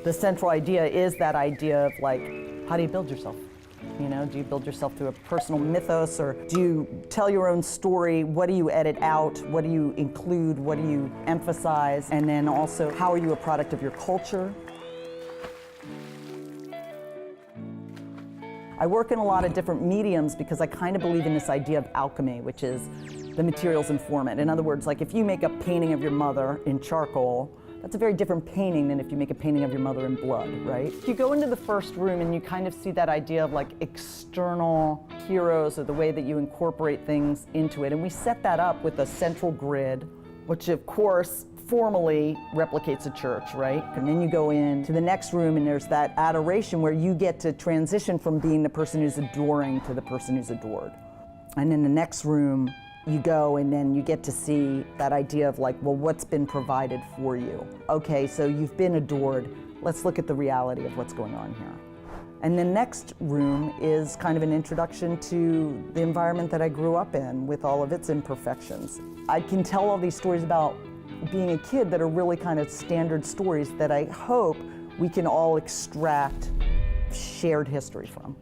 The central idea is that idea of like, how do you build yourself? You know, do you build yourself through a personal mythos, or do you tell your own story? What do you edit out? What do you include? What do you emphasize? And then also, how are you a product of your culture? I work in a lot of different mediums because I kind of believe in this idea of alchemy, which is the materials inform it. In other words, like if you make a painting of your mother in charcoal, that's a very different painting than if you make a painting of your mother in blood, right? You go into the first room and you kind of see that idea of like external heroes, or the way that you incorporate things into it. And we set that up with a central grid, which of course formally replicates a church, right? And then you go into the next room and there's that adoration where you get to transition from being the person who's adoring to the person who's adored. And in the next room, you go and then you get to see that idea of like, well, what's been provided for you? Okay, so you've been adored. Let's look at the reality of what's going on here. And the next room is kind of an introduction to the environment that I grew up in with all of its imperfections. I can tell all these stories about being a kid that are really kind of standard stories that I hope we can all extract shared history from.